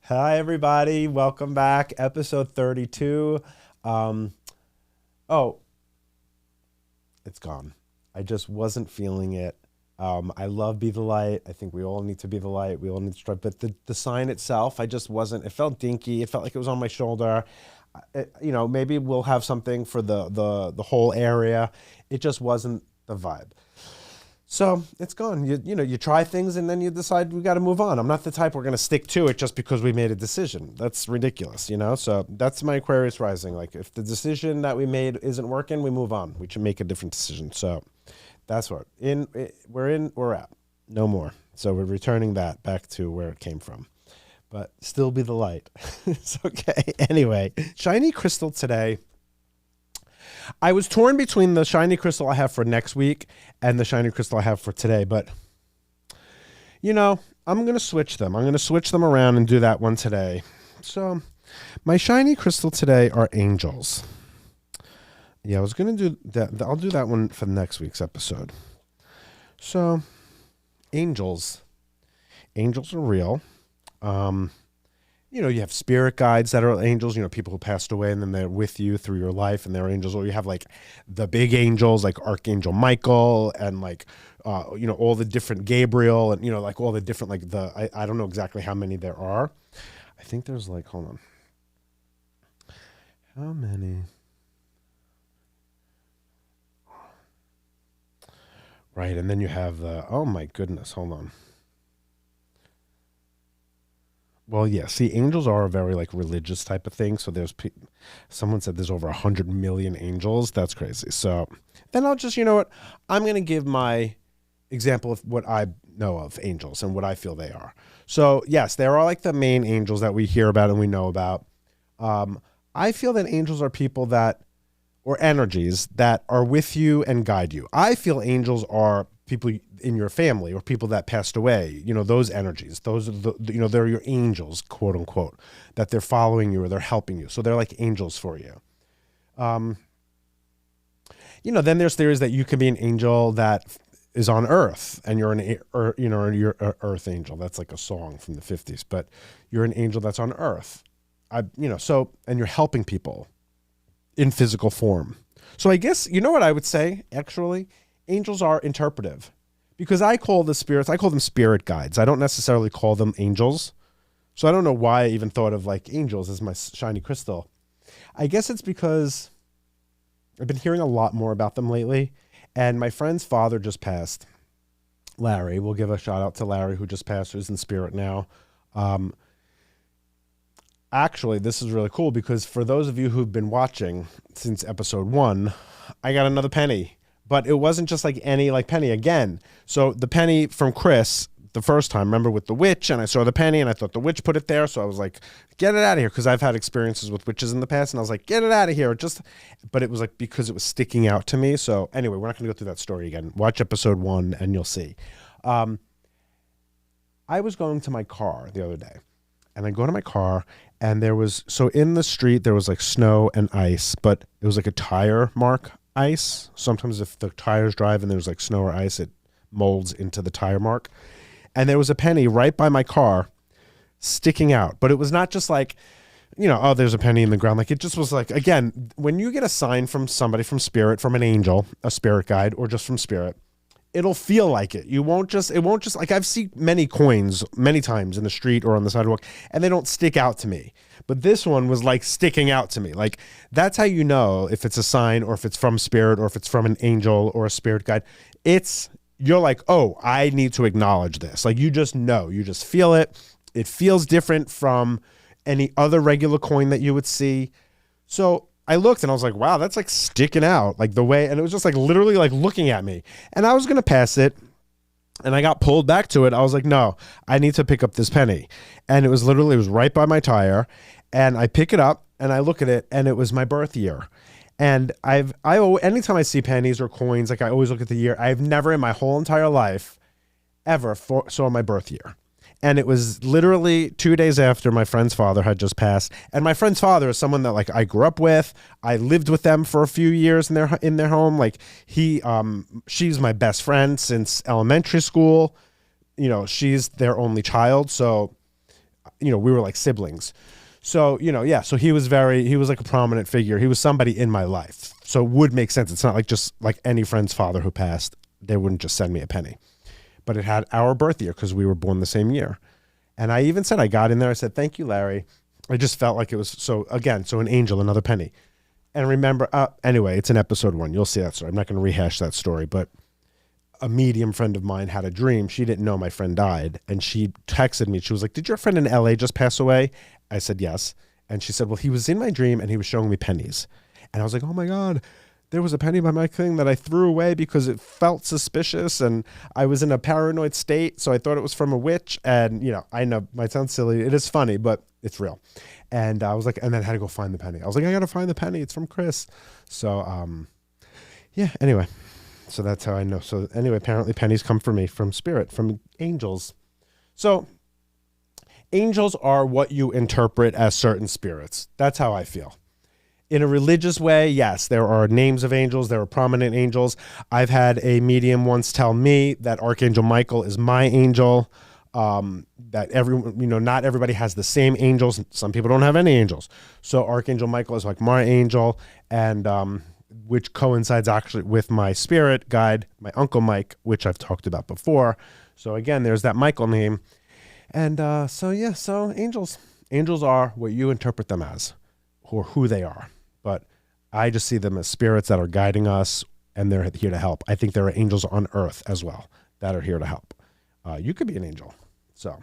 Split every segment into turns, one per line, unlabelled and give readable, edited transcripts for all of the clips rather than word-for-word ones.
Hi, everybody. Welcome back. Episode 32. Um, oh, it's gone. I just wasn't feeling it. I love Be the Light. I think we all need to be the light. We all need to strive. But the sign itself, I just wasn't. It felt dinky. It felt like it was on my shoulder. Maybe we'll have something for the whole area. It just wasn't the vibe. So it's gone. You try things and then you decide we got to move on. I'm not the type we're going to stick to it just because we made a decision. That's ridiculous. So that's my Aquarius rising. Like if the decision that we made isn't working, we move on. We should make a different decision. So that's what we're at. No more. So we're returning that back to where it came from. But still be the light. It's okay. Anyway, shiny crystal today. I was torn between the shiny crystal I have for next week and the shiny crystal I have for today, but I'm going to switch them. I'm going to switch them around and do that one today. So my shiny crystal today are angels. Yeah, I was going to do that. I'll do that one for next week's episode. So angels are real. You have spirit guides that are angels, people who passed away and then they're with you through your life and they're angels. Or you have like the big angels, like Archangel Michael and like, all the different Gabriel and, like all the different, like I don't know exactly how many there are. I think there's like, hold on. How many? Right. And then you have oh my goodness, hold on. Well, yeah. See, angels are a very like religious type of thing. So someone said there's over 100 million angels. That's crazy. So then I'll just, I'm going to give my example of what I know of angels and what I feel they are. So yes, there are like the main angels that we hear about and we know about. I feel that angels are people or energies that are with you and guide you. I feel angels are people in your family or people that passed away, those energies, those are they're your angels, quote unquote, that they're following you or they're helping you. So they're like angels for you. Then there's theories that you can be an angel that is on earth and you're you're an earth angel. That's like a song from the 50s, but you're an angel that's on earth. And you're helping people in physical form. So I guess, what I would say, actually, angels are interpretive because I call them spirit guides. I don't necessarily call them angels. So I don't know why I even thought of like angels as my shiny crystal. I guess it's because I've been hearing a lot more about them lately. And my friend's father just passed, Larry. We'll give a shout out to Larry who just passed, who's in spirit now. Actually, this is really cool because for those of you who've been watching since episode 1, I got another penny. But it wasn't just like any like penny again. So the penny from Chris the first time, remember with the witch, and I saw the penny and I thought the witch put it there. So I was like, get it out of here. Because I've had experiences with witches in the past and I was like, get it out of here. But it was like because it was sticking out to me. So anyway, we're not going to go through that story again. Watch episode 1 and you'll see. I was going to my car the other day and I go to my car and in the street, there was like snow and ice, but it was like a tire mark ice. Sometimes if the tires drive and there's like snow or ice, it molds into the tire mark. And there was a penny right by my car sticking out, but it was not just like, there's a penny in the ground. Like it just was like, again, when you get a sign from somebody, from spirit, from an angel, a spirit guide, or just from spirit, it'll feel like it. It won't just like I've seen many coins many times in the street or on the sidewalk and they don't stick out to me. But this one was like sticking out to me. Like that's how you know if it's a sign or if it's from spirit or if it's from an angel or a spirit guide. You're like, oh, I need to acknowledge this. Like you just know, you just feel it. It feels different from any other regular coin that you would see. So I looked and I was like, wow, that's like sticking out like the way, and it was just like literally like looking at me and I was going to pass it and I got pulled back to it. I was like, no, I need to pick up this penny. And it was right by my tire and I pick it up and I look at it and it was my birth year. And anytime I see pennies or coins, like I always look at the year. I've never in my whole entire life ever saw my birth year. And it was literally 2 days after my friend's father had just passed. And my friend's father is someone that like I grew up with. I lived with them for a few years in their home. Like she's my best friend since elementary school. She's their only child. So we were like siblings. So, so he was like a prominent figure. He was somebody in my life. So it would make sense. It's not like just like any friend's father who passed, they wouldn't just send me a penny. But it had our birth year because we were born the same year. And I even said, I got in there, I said, thank you, Larry. I just felt like it was, so an angel, another penny. And remember, anyway, it's in episode 1. You'll see that story. I'm not going to rehash that story, but a medium friend of mine had a dream. She didn't know my friend died. And she texted me. She was like, did your friend in LA just pass away? I said, yes. And she said, well, he was in my dream and he was showing me pennies. And I was like, oh my God, there was a penny by my thing that I threw away because it felt suspicious. And I was in a paranoid state. So I thought it was from a witch. And, I know it might sound silly. It is funny, but it's real. And I was like, and then I had to go find the penny. I was like, I got to find the penny. It's from Chris. So, anyway. So that's how I know. So anyway, apparently pennies come for me from spirit, from angels. So angels are what you interpret as certain spirits. That's how I feel. In a religious way, yes, there are names of angels. There are prominent angels. I've had a medium once tell me that Archangel Michael is my angel. That everyone, not everybody has the same angels. Some people don't have any angels. So Archangel Michael is like my angel, and which coincides actually with my spirit guide, my Uncle Mike, which I've talked about before. So again, there's that Michael name. And so angels. Angels are what you interpret them as, or who they are. But I just see them as spirits that are guiding us, and they're here to help. I think there are angels on earth as well that are here to help. You could be an angel. So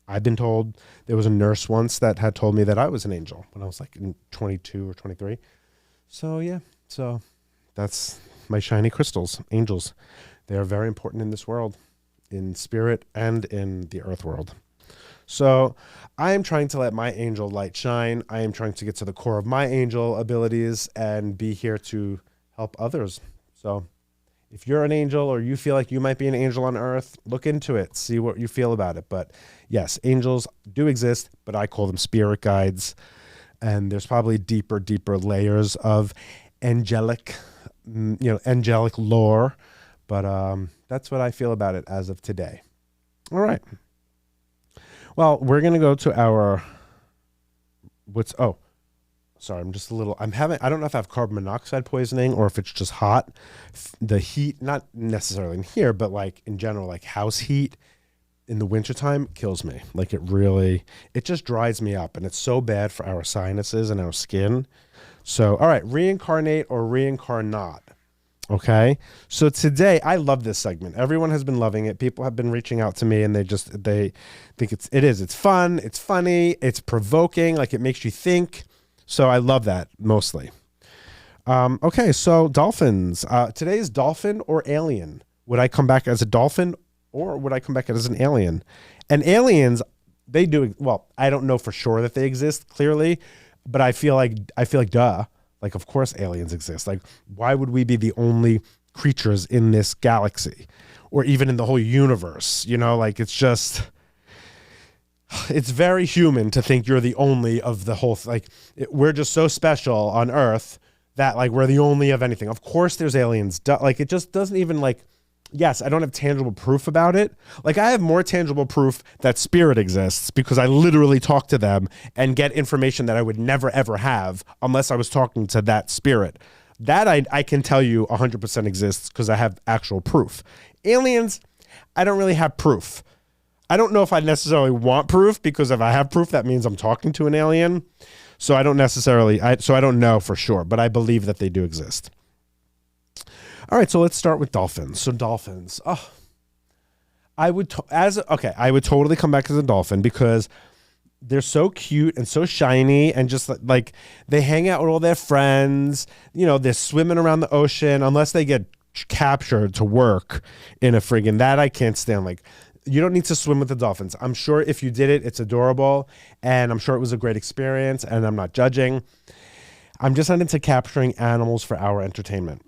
I've been told, there was a nurse once that had told me that I was an angel when I was like in 22 or 23. So that's my shiny crystals, angels. They are very important in this world, in spirit and in the earth world. So I am trying to let my angel light shine. I am trying to get to the core of my angel abilities and be here to help others. So if you're an angel or you feel like you might be an angel on earth, look into it, see what you feel about it. But yes, angels do exist, but I call them spirit guides. And there's probably deeper layers of angelic lore. But that's what I feel about it as of today. All right. Well, we're going to go to our, I'm just a little, I don't know if I have carbon monoxide poisoning or if it's just hot. The heat, not necessarily in here, but like in general, like house heat in the wintertime kills me. Like it just dries me up, and it's so bad for our sinuses and our skin. So, all right, reincarnate or reincarnate. Okay. So today, I love this segment. Everyone has been loving it. People have been reaching out to me, and they think it's fun. It's funny. It's provoking. Like, it makes you think. So I love that mostly. Okay. So dolphins, today's dolphin or alien. Would I come back as a dolphin or would I come back as an alien? And aliens, they do, well, I don't know for sure that they exist clearly, but I feel like duh. Like, of course aliens exist. Like, why would we be the only creatures in this galaxy or even in the whole universe? Like, it's very human to think you're the only of the whole, we're just so special on Earth that like, we're the only of anything. Of course there's aliens. Like, it just doesn't even like, yes, I don't have tangible proof about it. Like, I have more tangible proof that spirit exists because I literally talk to them and get information that I would never, ever have unless I was talking to that spirit. That I can tell you 100% exists because I have actual proof. Aliens, I don't really have proof. I don't know if I necessarily want proof, because if I have proof, that means I'm talking to an alien. So I don't know for sure, but I believe that they do exist. All right, so let's start with dolphins. So dolphins, I would totally come back as a dolphin because they're so cute and so shiny, and just like they hang out with all their friends. They're swimming around the ocean unless they get captured to work in a friggin' that I can't stand. Like, you don't need to swim with the dolphins. I'm sure if you did it, it's adorable, and I'm sure it was a great experience, and I'm not judging. I'm just not into capturing animals for our entertainment.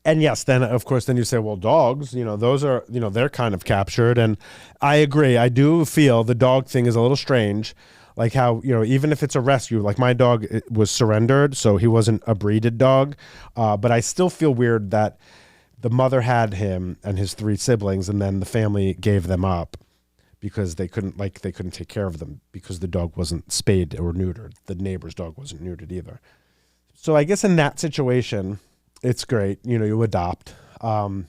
And yes, then of course, then you say, well, dogs, those are, they're kind of captured. And I agree. I do feel the dog thing is a little strange. Like how, even if it's a rescue, like my dog was surrendered, so he wasn't a breeded dog. But I still feel weird that the mother had him and his 3 siblings, and then the family gave them up because they couldn't take care of them because the dog wasn't spayed or neutered. The neighbor's dog wasn't neutered either. So I guess in that situation, it's great. You adopt. And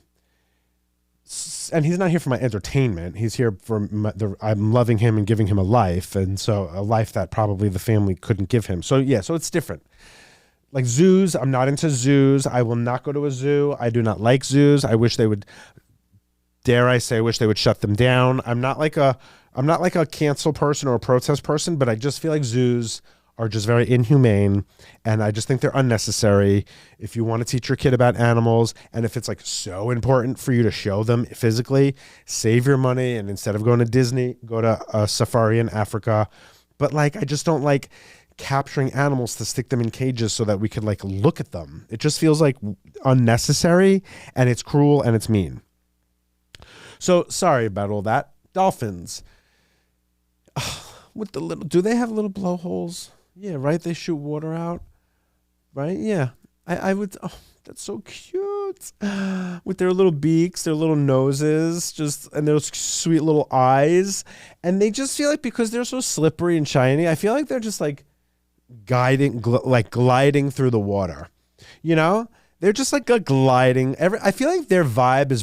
he's not here for my entertainment. He's here for I'm loving him and giving him a life. And so a life that probably the family couldn't give him. So yeah, so it's different. Like zoos, I'm not into zoos. I will not go to a zoo. I do not like zoos. I wish they would, I wish they would shut them down. I'm not like a cancel person or a protest person, but I just feel like zoos are just very inhumane, and I just think they're unnecessary. If you want to teach your kid about animals, and if it's like so important for you to show them physically, save your money, and instead of going to Disney, go to a safari in Africa. But like, I just don't like capturing animals to stick them in cages so that we could like look at them. It just feels like unnecessary, and it's cruel, and it's mean. So sorry about all that. Dolphins. With the do they have little blowholes? Yeah, right. They shoot water out, right? Yeah, I would. Oh, that's so cute. With their little beaks, their little noses, and those sweet little eyes, and they just feel like because they're so slippery and shiny, I feel like they're just like gliding through the water. They're just like gliding. I feel like their vibe is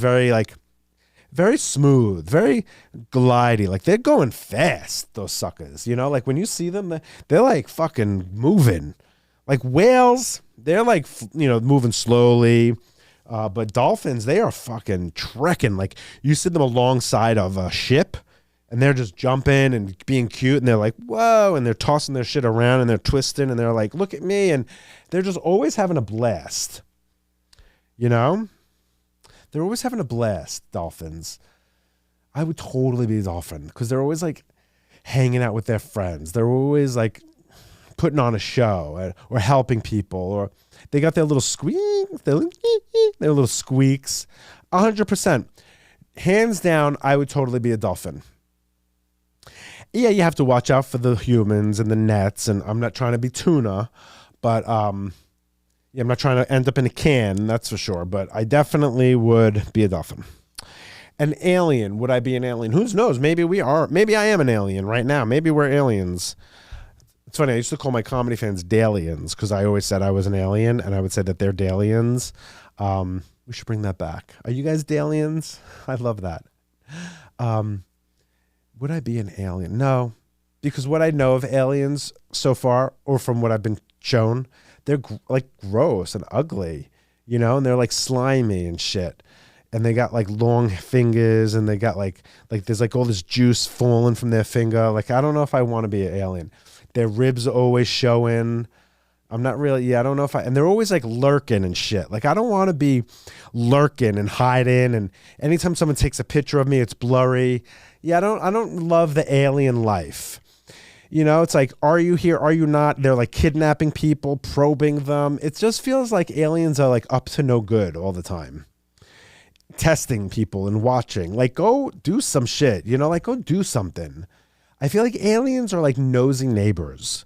very smooth, very glidey. Like they're going fast, those suckers. Like when you see them, they're like fucking moving. Like whales, they're like, moving slowly. But dolphins, they are fucking trekking. Like you see them alongside of a ship, and they're just jumping and being cute, and they're like, whoa, and they're tossing their shit around, and they're twisting, and they're like, look at me, and they're just always having a blast. They're always having a blast, dolphins. I would totally be a dolphin because they're always like hanging out with their friends. They're always like putting on a show or helping people, or they got their little squeaks, their little squeaks. 100%. Hands down, I would totally be a dolphin. Yeah, you have to watch out for the humans and the nets, and I'm not trying to be tuna, but yeah, I'm not trying to end up in a can, that's for sure, but I definitely would be a dolphin. An alien. Would I be an alien? Who knows? Maybe we are. Maybe I am an alien right now. Maybe we're aliens. It's funny. I used to call my comedy fans Dalians because I always said I was an alien, and I would say that they're Dalians. We should bring that back. Are you guys Dalians? I love that. Would I be an alien? No, because what I know of aliens so far, or from what I've been shown, they're like gross and ugly, and they're like slimy and shit. And they got like long fingers, and they got like there's like all this juice falling from their finger. Like, I don't know if I want to be an alien. Their ribs are always showing. I'm not really, I don't know if and they're always like lurking and shit. Like, I don't want to be lurking and hiding. And anytime someone takes a picture of me, it's blurry. Yeah, I don't love the alien life. It's like, are you here? Are you not? They're like kidnapping people, probing them. It just feels like aliens are like up to no good all the time. Testing people and watching. Like, go do some shit, like go do something. I feel like aliens are like nosy neighbors.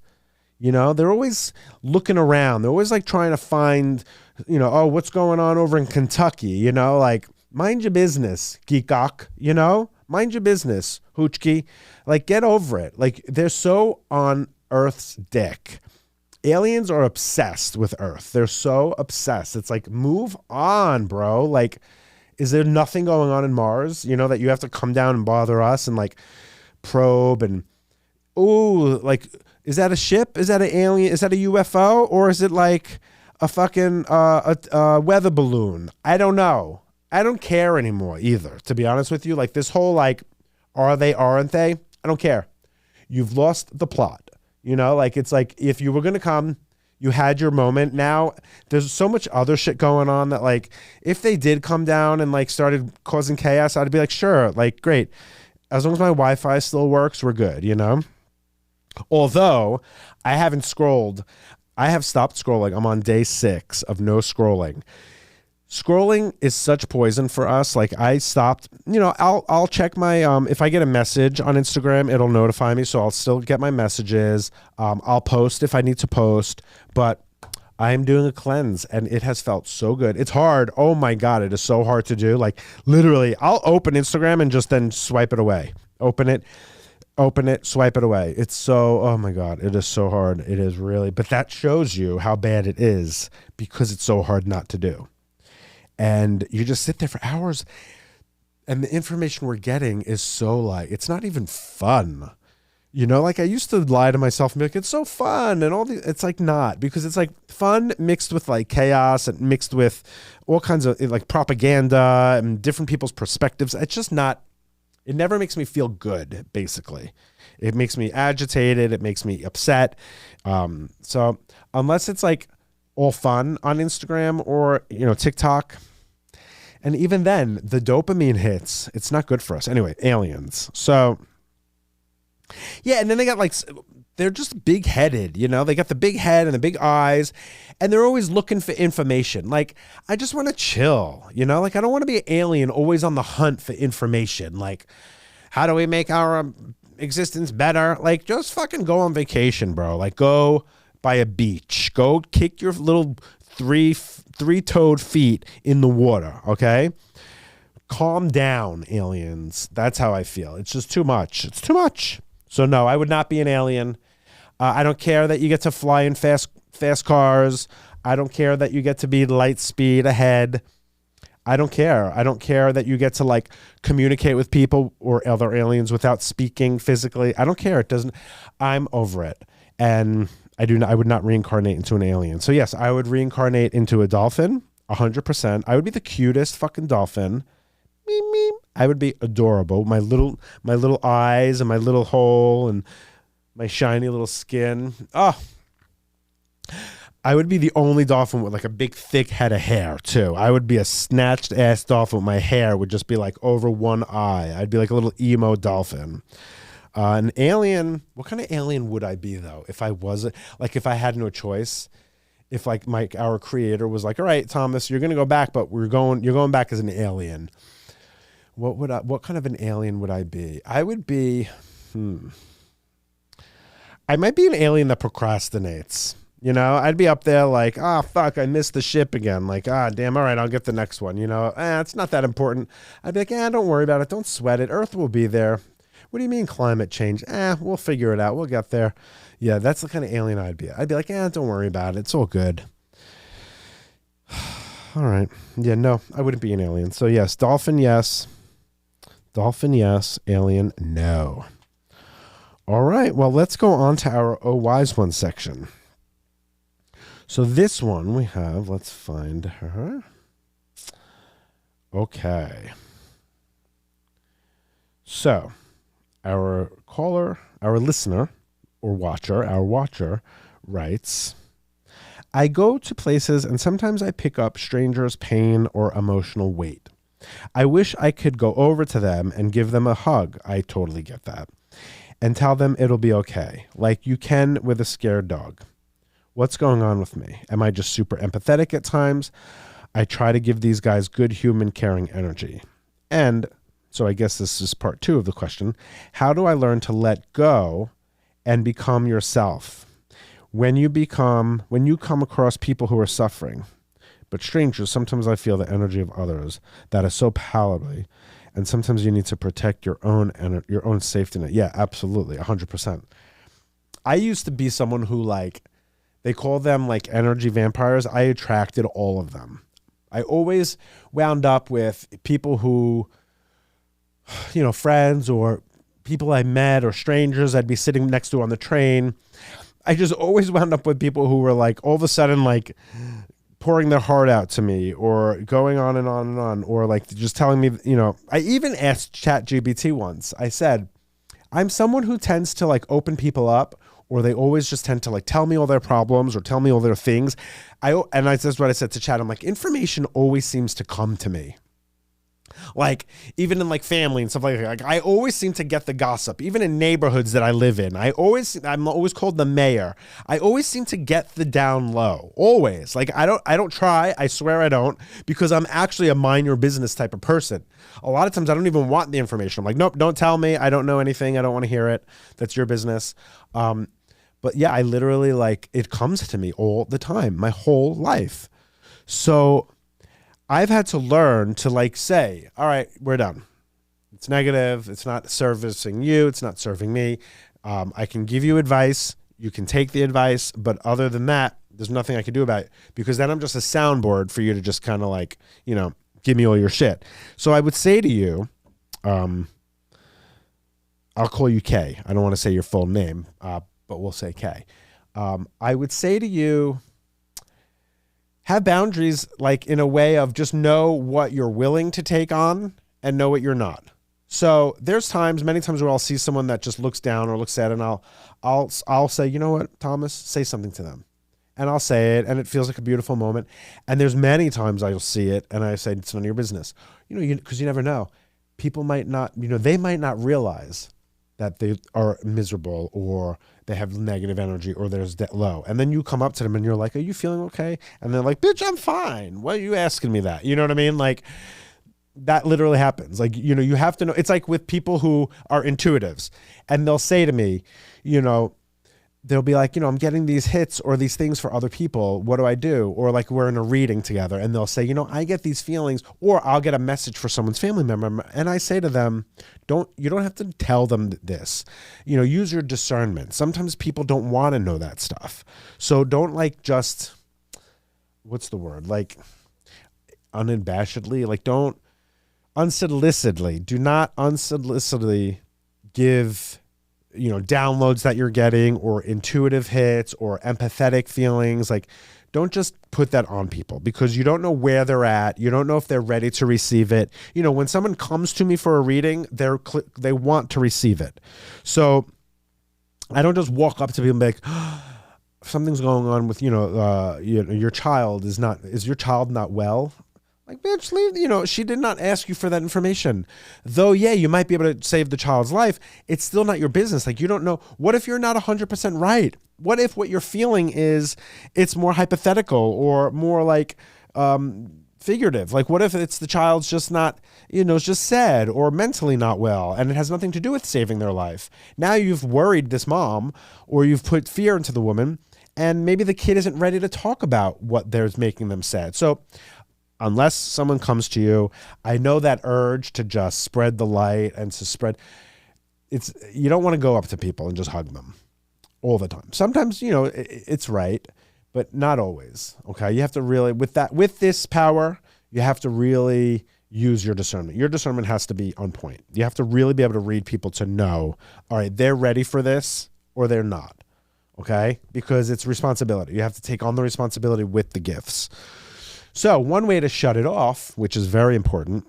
They're always looking around. They're always like trying to find, oh, what's going on over in Kentucky? Like, mind your business, geekok, mind your business, hoochki. Like, get over it. Like, they're so on Earth's dick. Aliens are obsessed with Earth. They're so obsessed. It's like, move on, bro. Like, is there nothing going on in Mars, that you have to come down and bother us and like probe and, ooh, like, is that a ship? Is that an alien? Is that a UFO? Or is it like a fucking a weather balloon? I don't know. I don't care anymore either, to be honest with you. Like, this whole like, are they, aren't they? I don't care. You've lost the plot. Like, it's like, if you were going to come, you had your moment. Now there's so much other shit going on that, like, if they did come down and like started causing chaos, I'd be like, sure, like, great. As long as my Wi-Fi still works, we're good, Although I haven't scrolled. I have stopped scrolling. I'm on day 6 of no scrolling. Scrolling is such poison for us. Like, I stopped, I'll check my, if I get a message on Instagram, it'll notify me. So I'll still get my messages. I'll post if I need to post, but I'm doing a cleanse, and it has felt so good. It's hard. Oh my God. It is so hard to do. Like, literally, I'll open Instagram and just then swipe it away. open it, swipe it away. It's so, oh my God, it is so hard. It is really, but that shows you how bad it is because it's so hard not to do. And you just sit there for hours, and the information we're getting is so like, it's not even fun. You know, like I used to lie to myself and be like, it's so fun and all the, it's like not, because it's like fun mixed with like chaos and mixed with all kinds of like propaganda and different people's perspectives. It's just not, it never makes me feel good, basically. It makes me agitated. It makes me upset. So unless it's like all fun on Instagram or, you know, TikTok, and even then the dopamine hits, it's not good for us. Anyway, aliens. So yeah, and then they got like, they're just big headed, you know, they got the big head and the big eyes, and they're always looking for information. Like, I just want to chill, you know, like I don't want to be an alien always on the hunt for information. Like, how do we make our existence better? Like, just fucking go on vacation, bro. Like, go by a beach, go kick your little three-toed feet in the water. Okay. Calm down, aliens. That's how I feel. It's just too much. It's too much. So no, I would not be an alien. I don't care that you get to fly in fast cars. I don't care that you get to be light speed ahead. I don't care. I don't care that you get to like communicate with people or other aliens without speaking physically. I don't care. It doesn't. I'm over it. And I would not reincarnate into an alien. So yes, I would reincarnate into a dolphin, 100%. I would be the cutest fucking dolphin. Meep, meep. I would be adorable. My little eyes and my little hole and my shiny little skin. Oh, I would be the only dolphin with like a big thick head of hair too. I would be a snatched ass dolphin. My hair would just be like over one eye. I'd be like a little emo dolphin. An alien. What kind of alien would I be though? If I wasn't, like, if I had no choice. If like our creator was like, all right, Thomas, you're gonna go back, but you're going back as an alien. What kind of an alien would I be? I would be, I might be an alien that procrastinates. You know, I'd be up there like, fuck, I missed the ship again. Like, damn, all right, I'll get the next one. You know, it's not that important. I'd be like, don't worry about it. Don't sweat it. Earth will be there. What do you mean climate change? We'll figure it out. We'll get there. Yeah, that's the kind of alien I'd be. I'd be like, don't worry about it. It's all good. All right. Yeah, no, I wouldn't be an alien. So yes, dolphin, yes. Dolphin, yes. Alien, no. All right. Well, let's go on to our Oh Wise One section. So this one we have, let's find her. Okay. So our caller, our listener or watcher, our watcher writes, I go to places and sometimes I pick up strangers' pain or emotional weight. I wish I could go over to them and give them a hug. I totally get that. And tell them it'll be okay, like you can with a scared dog. What's going on with me? Am I just super empathetic at times? I try to give these guys good human caring energy. And so I guess this is part 2 of the question. How do I learn to let go and become yourself? When you come across people who are suffering, but strangers, sometimes I feel the energy of others that is so palpably, and sometimes you need to protect your own safety net. Yeah, absolutely, 100%. I used to be someone who, like, they call them like energy vampires. I attracted all of them. I always wound up with people who, you know, friends or people I met or strangers I'd be sitting next to on the train. I just always wound up with people who were like all of a sudden like pouring their heart out to me or going on and on and on, or like just telling me, you know, I even asked ChatGPT once. I said, I'm someone who tends to like open people up, or they always just tend to like tell me all their problems or tell me all their things. That's what I said to Chat. I'm like, information always seems to come to me. Like even in like family and stuff like that, like I always seem to get the gossip, even in neighborhoods that I live in. I'm always called the mayor. I always seem to get the down low, always. Like I don't try. I swear I don't, because I'm actually a mind your business type of person. A lot of times I don't even want the information. I'm like, nope, don't tell me. I don't know anything. I don't want to hear it. That's your business. But yeah, I literally like, it comes to me all the time, my whole life. So I've had to learn to like say, all right, we're done. It's negative. It's not servicing you. It's not serving me. I can give you advice. You can take the advice. But other than that, there's nothing I can do about it, because then I'm just a soundboard for you to just kind of like, give me all your shit. So I would say to you, I'll call you K. I don't want to say your full name, but we'll say K. I would say to you, have boundaries, like in a way of just know what you're willing to take on and know what you're not. So there's many times where I'll see someone that just looks down or looks sad, and I'll say, you know what, Thomas, say something to them. And I'll say it, and it feels like a beautiful moment. And there's many times I'll see it, and I say, it's none of your business. Because you never know. People might not, they might not realize that they are miserable, or they have negative energy, or there's debt low. And then you come up to them and you're like, are you feeling okay? And they're like, bitch, I'm fine. Why are you asking me that? You know what I mean? Like, that literally happens. Like, you have to know. It's like with people who are intuitives, and they'll say to me, they'll be like, I'm getting these hits or these things for other people. What do I do? Or like we're in a reading together, and they'll say, I get these feelings, or I'll get a message for someone's family member. And I say to them, you don't have to tell them this, use your discernment. Sometimes people don't want to know that stuff. So don't what's the word? Like unabashedly, like don't unsolicitedly, do not unsolicitedly give downloads that you're getting, or intuitive hits, or empathetic feelings. Like, don't just put that on people, because you don't know where they're at. You don't know if they're ready to receive it. When someone comes to me for a reading, they want to receive it. So I don't just walk up to people and be like, something's going on with, your child is your child not well? Like, bitch, leave, she did not ask you for that information. Though, yeah, you might be able to save the child's life. It's still not your business. Like, you don't know. What if you're not 100% right? What if what you're feeling is, it's more hypothetical, or more like figurative? Like, what if it's the child's just not, it's just sad or mentally not well, and it has nothing to do with saving their life? Now you've worried this mom, or you've put fear into the woman, and maybe the kid isn't ready to talk about what there's making them sad. So unless someone comes to you, I know that urge to just spread the light and to spread. You don't want to go up to people and just hug them all the time. Sometimes, it's right, but not always. Okay. You have to really, with this power, you have to really use your discernment. Your discernment has to be on point. You have to really be able to read people to know, all right, they're ready for this or they're not. Okay. Because it's responsibility. You have to take on the responsibility with the gifts. So one way to shut it off, which is very important,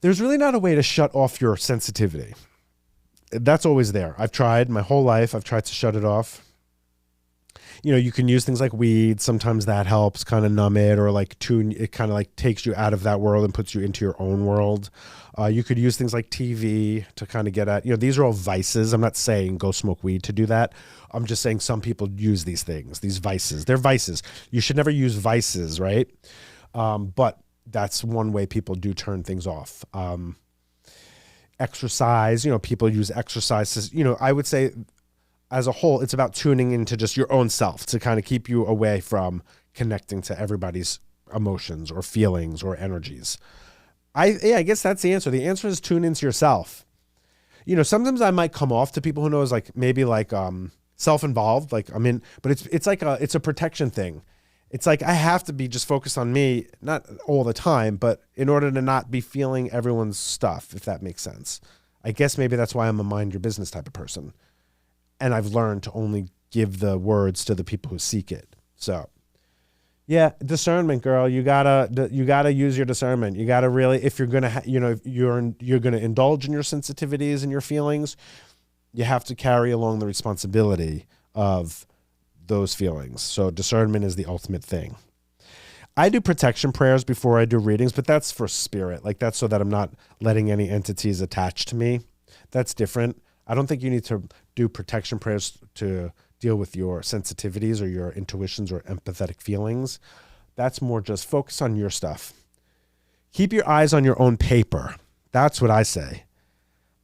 there's really not a way to shut off your sensitivity. That's always there. I've tried my whole life. I've tried to shut it off. You can use things like weed. Sometimes that helps kind of numb it, or like tune. It kind of like takes you out of that world and puts you into your own world. You could use things like TV to kind of get at, these are all vices. I'm not saying go smoke weed to do that. I'm just saying some people use these things, these vices. They're vices. You should never use vices, right? But that's one way people do turn things off. Exercise, people use exercises. I would say as a whole, it's about tuning into just your own self to kind of keep you away from connecting to everybody's emotions or feelings or energies. I guess that's the answer. The answer is tune into yourself. Sometimes I might come off to people who knows maybe self-involved, but it's a protection thing. It's like I have to be just focused on me, not all the time, but in order to not be feeling everyone's stuff, if that makes sense. I guess maybe that's why I'm a mind your business type of person. And I've learned to only give the words to the people who seek it. So, yeah, discernment, girl. You gotta use your discernment. You gotta really, if you're gonna, if you're gonna indulge in your sensitivities and your feelings, you have to carry along the responsibility of those feelings. So discernment is the ultimate thing. I do protection prayers before I do readings, but that's for spirit. Like, that's so that I'm not letting any entities attach to me. That's different. I don't think you need to do protection prayers to deal with your sensitivities or your intuitions or empathetic feelings. That's more just focus on your stuff. Keep your eyes on your own paper. That's what I say.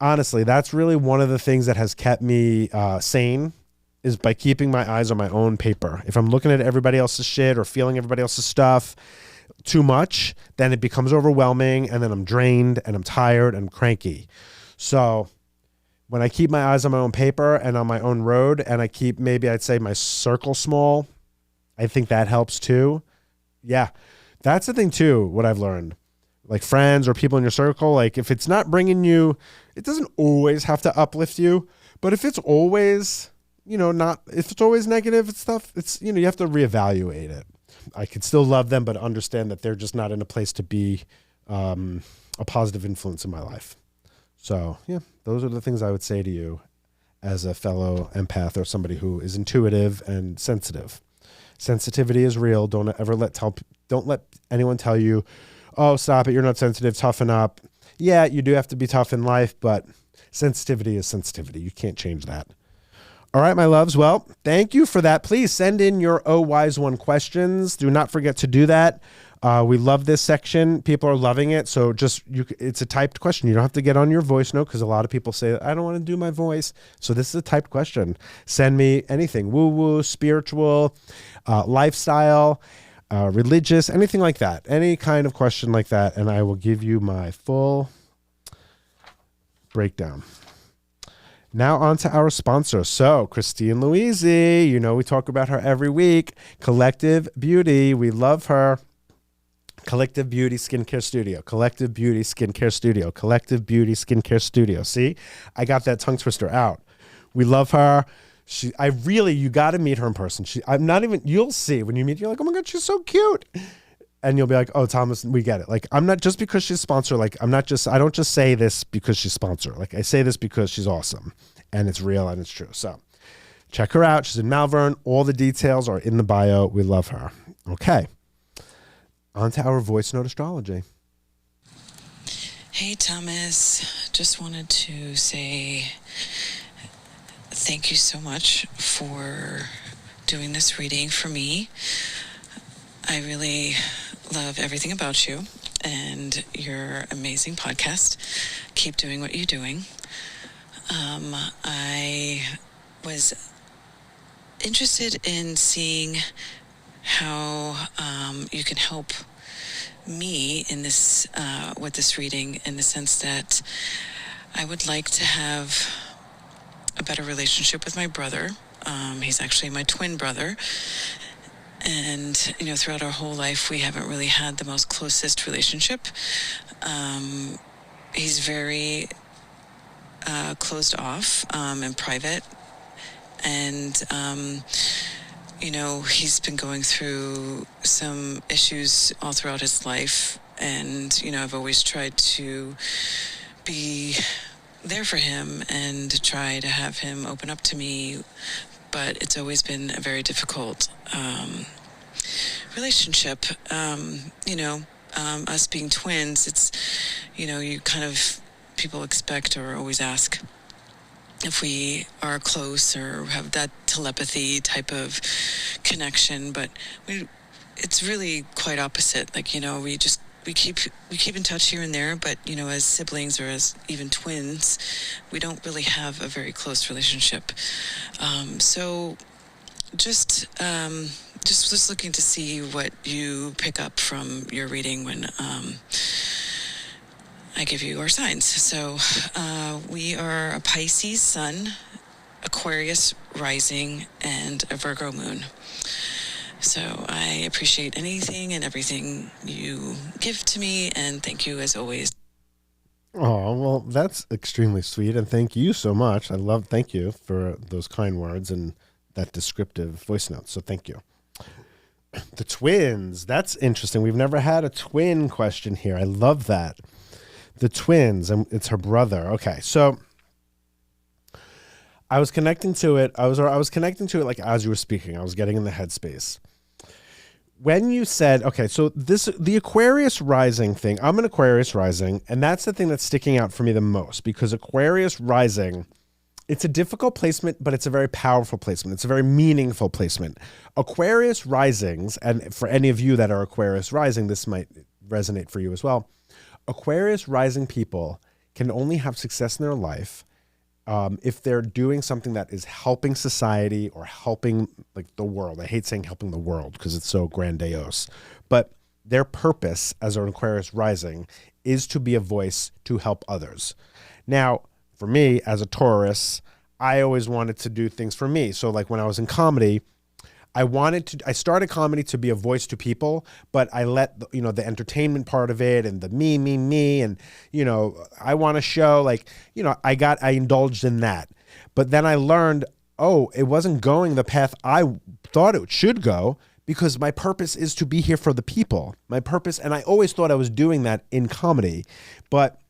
Honestly, that's really one of the things that has kept me sane, is by keeping my eyes on my own paper. If I'm looking at everybody else's shit or feeling everybody else's stuff, too much, then it becomes overwhelming, and then I'm drained and I'm tired and cranky. So when I keep my eyes on my own paper and on my own road, and I keep, maybe I'd say, my circle small, I think that helps too. Yeah, that's the thing too, what I've learned. Like friends or people in your circle, like if it's not bringing you, it doesn't always have to uplift you, but if it's always, if it's always negative and stuff, it's, you have to reevaluate it. I could still love them, but understand that they're just not in a place to be a positive influence in my life. So yeah, those are the things I would say to you as a fellow empath or somebody who is intuitive and sensitive. Sensitivity is real. Don't let anyone tell you, oh, stop it, you're not sensitive, toughen up. Yeah, you do have to be tough in life, but sensitivity is sensitivity. You can't change that. All right, my loves. Well, thank you for that. Please send in your Oh Wise One questions. Do not forget to do that. We love this section. People are loving it. So it's a typed question. You don't have to get on your voice note, because a lot of people say, I don't want to do my voice. So this is a typed question. Send me anything, woo-woo, spiritual, lifestyle, religious, anything like that. Any kind of question like that, and I will give you my full breakdown. Now on to our sponsor. So Christine Louise, we talk about her every week. Collective Beauty. We love her. Collective Beauty Skincare Studio. Collective Beauty Skincare Studio. Collective Beauty Skincare Studio. See, I got that tongue twister out. We love her. You got to meet her in person. You'll see when you meet, you're like, oh my God, she's so cute. And you'll be like, oh, Thomas, we get it. Like, I'm not just because she's sponsor. Like, I don't just say this because she's sponsor. Like, I say this because she's awesome and it's real and it's true. So check her out. She's in Malvern. All the details are in the bio. We love her. Okay. On to our voice note astrology.
Hey, Thomas. Just wanted to say thank you so much for doing this reading for me. I really love everything about you and your amazing podcast. Keep doing what you're doing. I was interested in seeing how you can help me in this with this reading, in the sense that I would like to have a better relationship with my brother. He's actually my twin brother. And, throughout our whole life, we haven't really had the most closest relationship. He's very closed off and private. And, he's been going through some issues all throughout his life. And, I've always tried to be there for him and try to have him open up to me. But it's always been a very difficult relationship. Us being twins, it's, you kind of, people expect or always ask if we are close or have that telepathy type of connection. But it's really quite opposite. Like, we keep in touch here and there, but as siblings or as even twins, we don't really have a very close relationship. So just was looking to see what you pick up from your reading when I give you our signs. So we are a Pisces sun, Aquarius rising, and a Virgo moon. So I appreciate anything and everything you give to me, and thank you as always.
Oh, well, that's extremely sweet, and thank you so much. Thank you for those kind words and that descriptive voice note, so thank you. The twins, that's interesting. We've never had a twin question here. I love that. The twins, and it's her brother. Okay, so I was connecting to it. I was connecting to it like as you were speaking. I was getting in the headspace. When you said, okay, so the Aquarius rising thing, I'm an Aquarius rising, and that's the thing that's sticking out for me the most, because Aquarius rising, it's a difficult placement, but it's a very powerful placement. It's a very meaningful placement. Aquarius risings, and for any of you that are Aquarius rising, this might resonate for you as well. Aquarius rising people can only have success in their life if they're doing something that is helping society or helping like the world. I hate saying helping the world because it's so grandiose, but their purpose as an Aquarius rising is to be a voice to help others. Now, for me, as a Taurus, I always wanted to do things for me. So like when I was in comedy, I started comedy to be a voice to people, but I let the entertainment part of it and the me, and, I want to show I indulged in that. But then I learned, it wasn't going the path I thought it should go, because my purpose is to be here for the people. My purpose, and I always thought I was doing that in comedy, but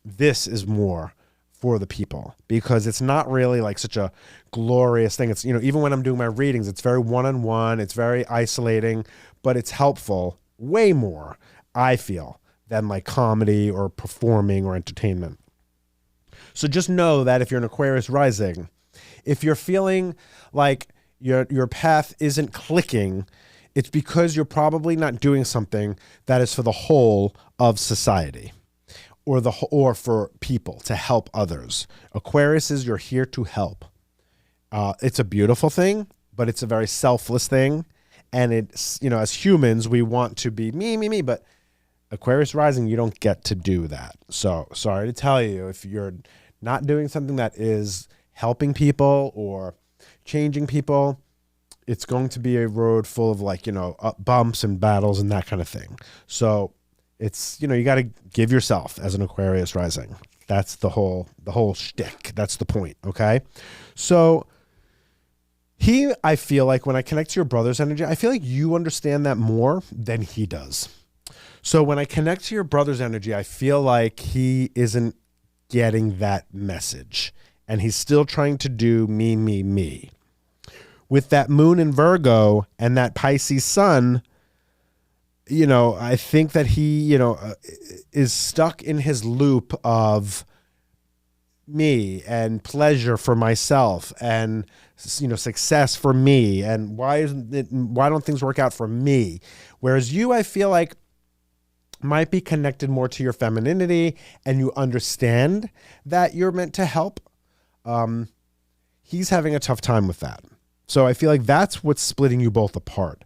this is more for the people, because it's not really like such a glorious thing. It's, even when I'm doing my readings, it's very one-on-one, it's very isolating, but it's helpful way more, I feel, than like comedy or performing or entertainment. So just know that if you're an Aquarius rising, if you're feeling like your path isn't clicking, it's because you're probably not doing something that is for the whole of society, or for people, to help others. Aquarius is, you're here to help. It's a beautiful thing, but it's a very selfless thing. And it's, as humans, we want to be me, but Aquarius rising, you don't get to do that. So sorry to tell you, if you're not doing something that is helping people or changing people, it's going to be a road full of bumps and battles and that kind of thing. So it's, you got to give yourself as an Aquarius rising. That's the whole shtick. That's the point. Okay. So I feel like when I connect to your brother's energy, I feel like you understand that more than he does. So when I connect to your brother's energy, I feel like he isn't getting that message, and he's still trying to do me. With that moon in Virgo and that Pisces sun, I think that he, is stuck in his loop of me and pleasure for myself and, success for me. And why don't things work out for me? Whereas you, I feel like, might be connected more to your femininity, and you understand that you're meant to help. He's having a tough time with that. So I feel like that's what's splitting you both apart.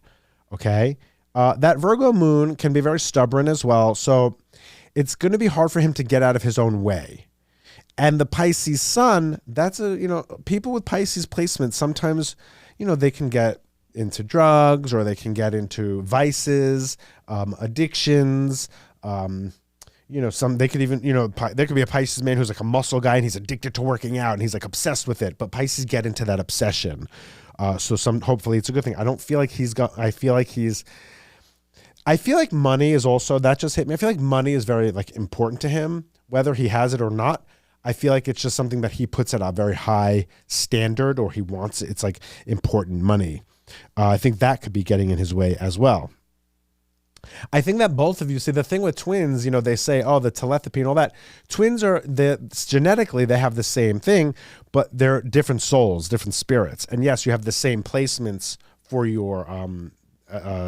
Okay. That Virgo moon can be very stubborn as well. So it's going to be hard for him to get out of his own way. And the Pisces sun, that's people with Pisces placements, sometimes, they can get into drugs, or they can get into vices, addictions. They could even, there could be a Pisces man who's like a muscle guy and he's addicted to working out and he's like obsessed with it. But Pisces get into that obsession. Hopefully it's a good thing. I don't feel like I feel like money is also, that just hit me. I feel like money is very important to him, whether he has it or not. I feel like it's just something that he puts at a very high standard, or he wants it. It's important money. I think that could be getting in his way as well. I think that both of you see the thing with twins, they say, the telepathy and all that. Twins genetically, they have the same thing, but they're different souls, different spirits. And yes, you have the same placements for your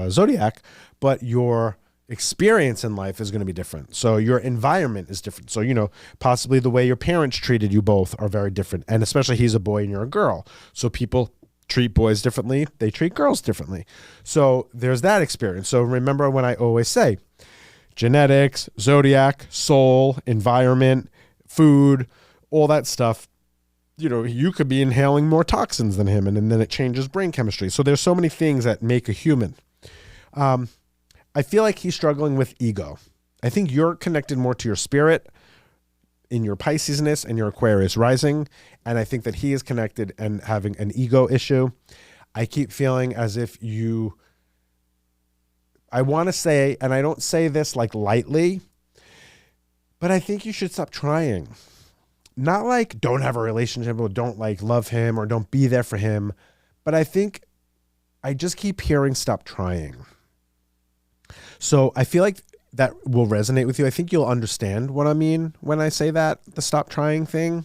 zodiac, but your experience in life is going to be different. So your environment is different. So, possibly the way your parents treated you both are very different. And especially he's a boy and you're a girl. So people treat boys differently. They treat girls differently. So there's that experience. So remember when I always say genetics, zodiac, soul, environment, food, all that stuff. You could be inhaling more toxins than him, and then it changes brain chemistry. So there's so many things that make a human. I feel like he's struggling with ego. I think you're connected more to your spirit in your Pisces-ness and your Aquarius rising. And I think that he is connected and having an ego issue. I keep feeling as if I want to say, and I don't say this lightly, but I think you should stop trying. Not don't have a relationship or don't love him or don't be there for him. But I think I just keep hearing stop trying. So I feel like that will resonate with you. I think you'll understand what I mean when I say that, the stop trying thing.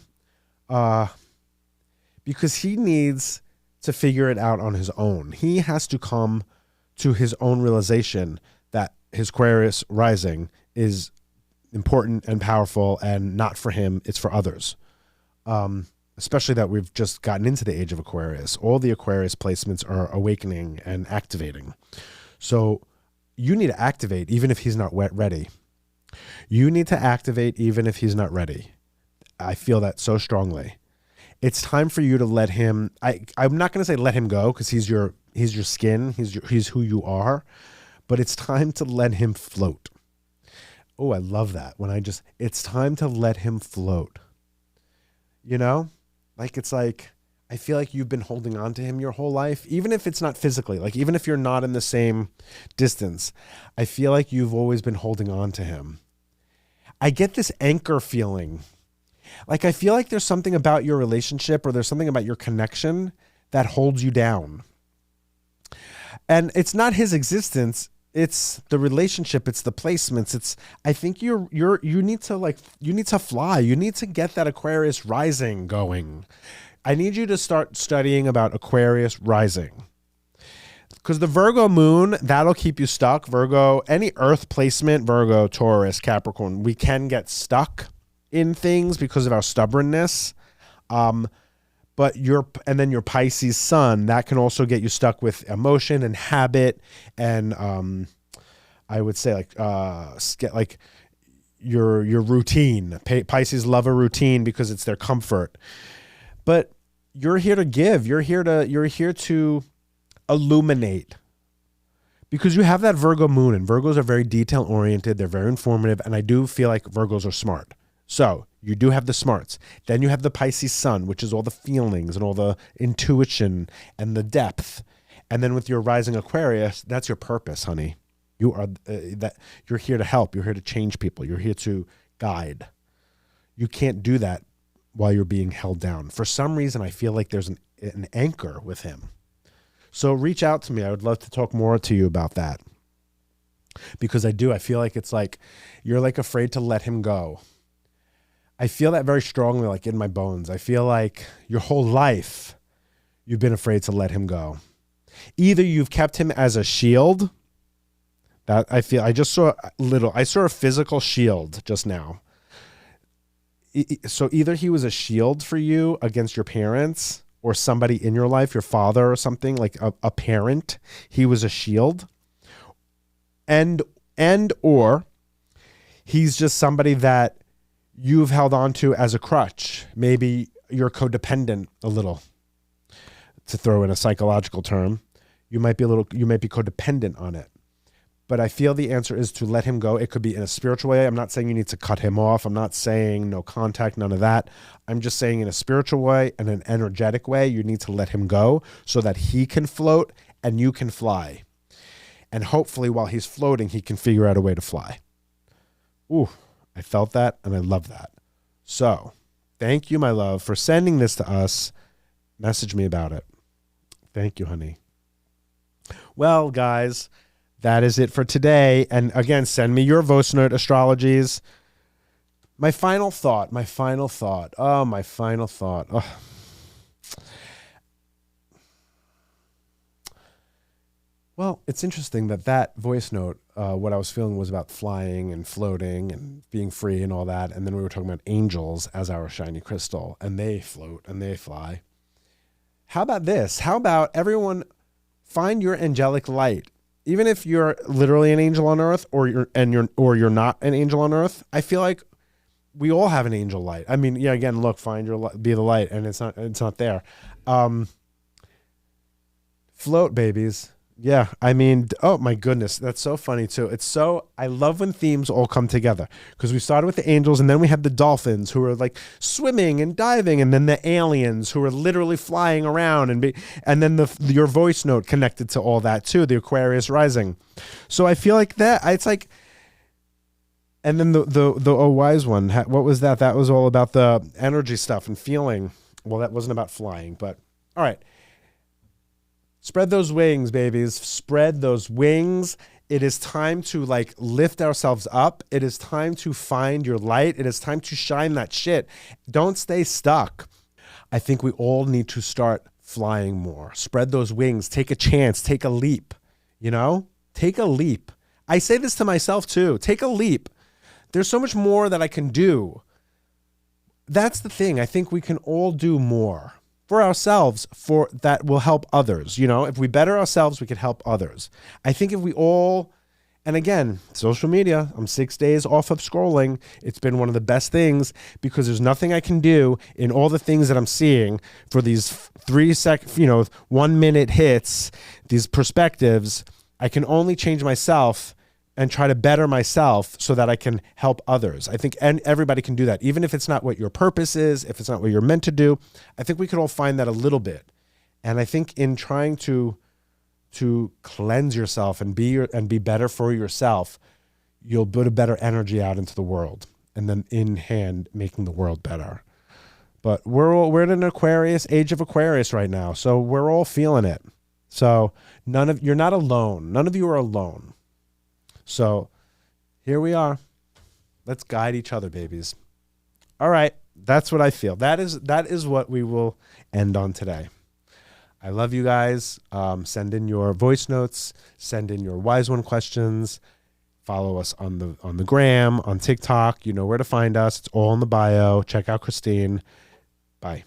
Because he needs to figure it out on his own. He has to come to his own realization that his Aquarius rising is important and powerful, and not for him, it's for others. Especially that we've just gotten into the age of Aquarius. All the Aquarius placements are awakening and activating. So you need to activate even if he's not ready. You need to activate even if he's not ready. I feel that so strongly. It's time for you to let him, I'm not going to say let him go because he's your skin, he's who you are, but it's time to let him float. Oh, I love that. It's time to let him float. You know, it's like, I feel like you've been holding on to him your whole life, even if it's not physically, like even if you're not in the same distance, I feel like you've always been holding on to him. I get this anchor feeling. Like, I feel like there's something about your relationship or there's something about your connection that holds you down. And it's not his existence. It's the relationship. It's the placements. I think you need to fly. You need to get that Aquarius rising going. I need you to start studying about Aquarius rising. Because the Virgo moon, that'll keep you stuck. Virgo, any earth placement, Virgo, Taurus, Capricorn, we can get stuck in things because of our stubbornness. But then your Pisces sun, that can also get you stuck with emotion and habit. And I would say like your routine. Pisces love a routine because it's their comfort. But you're here to give. You're here to illuminate. Because you have that Virgo moon, and Virgos are very detail oriented. They're very informative. And I do feel like Virgos are smart. So you do have the smarts. Then you have the Pisces sun, which is all the feelings and all the intuition and the depth. And then with your rising Aquarius, that's your purpose, honey. You are you're here to help. You're here to change people. You're here to guide. You can't do that while you're being held down. For some reason, I feel like there's an anchor with him. So reach out to me. I would love to talk more to you about that. Because I feel like it's like you're like afraid to let him go. I feel that very strongly, like in my bones. I feel like your whole life you've been afraid to let him go. Either you've kept him as a shield. That I saw a physical shield just now. So either he was a shield for you against your parents or somebody in your life, your father or something, like a parent. He was a shield. And or he's just somebody that you've held on to as a crutch. Maybe you're codependent a little, to throw in a psychological term. You might be codependent on it. But I feel the answer is to let him go. It could be in a spiritual way. I'm not saying you need to cut him off. I'm not saying no contact, none of that. I'm just saying in a spiritual way and an energetic way, you need to let him go so that he can float and you can fly. And hopefully while he's floating, he can figure out a way to fly. Ooh, I felt that and I love that. So thank you, my love, for sending this to us. Message me about it. Thank you, honey. Well, guys, that is it for today. And again, send me your voice note astrologies. My final thought. Oh. Well, it's interesting that voice note, what I was feeling was about flying and floating and being free and all that. And then we were talking about angels as our shiny crystal, and they float and they fly. How about this? How about everyone find your angelic light? Even if you're literally an angel on earth or you're not an angel on earth, I feel like we all have an angel light. I mean, yeah, again, look, be the light, and it's not there. Float, babies. Yeah, I mean, oh my goodness, that's so funny too. I love when themes all come together, because we started with the angels and then we had the dolphins who are like swimming and diving, and then the aliens who are literally flying around, and then your voice note connected to all that too, the Aquarius rising. So I feel like that it's like, and then the wise one, what was that? That was all about the energy stuff and feeling. Well, that wasn't about flying, but all right. Spread those wings, babies. Spread those wings. It is time to lift ourselves up. It is time to find your light. It is time to shine that shit. Don't stay stuck. I think we all need to start flying more. Spread those wings. Take a chance. Take a leap. Take a leap. I say this to myself too. Take a leap. There's so much more that I can do. That's the thing. I think we can all do more. For ourselves, that will help others. If we better ourselves, we can help others. I think if we all And again, social media, I'm 6 days off of scrolling. It's been one of the best things because there's nothing I can do in all the things that I'm seeing for these 1 minute hits, these perspectives. I can only change myself and try to better myself so that I can help others. I think everybody can do that. Even if it's not what your purpose is, if it's not what you're meant to do, I think we could all find that a little bit. And I think in trying to cleanse yourself and be better for yourself, you'll put a better energy out into the world, and then in hand making the world better. But we're in an Aquarius, age of Aquarius right now, so we're all feeling it. So you're not alone. None of you are alone. So here we are. Let's guide each other, babies. All right, that's what I feel. That is what we will end on today. I love you guys. Send in your voice notes. Send in your wise one questions. Follow us on the gram, on TikTok. You know where to find us. It's all in the bio. Check out Christine. Bye.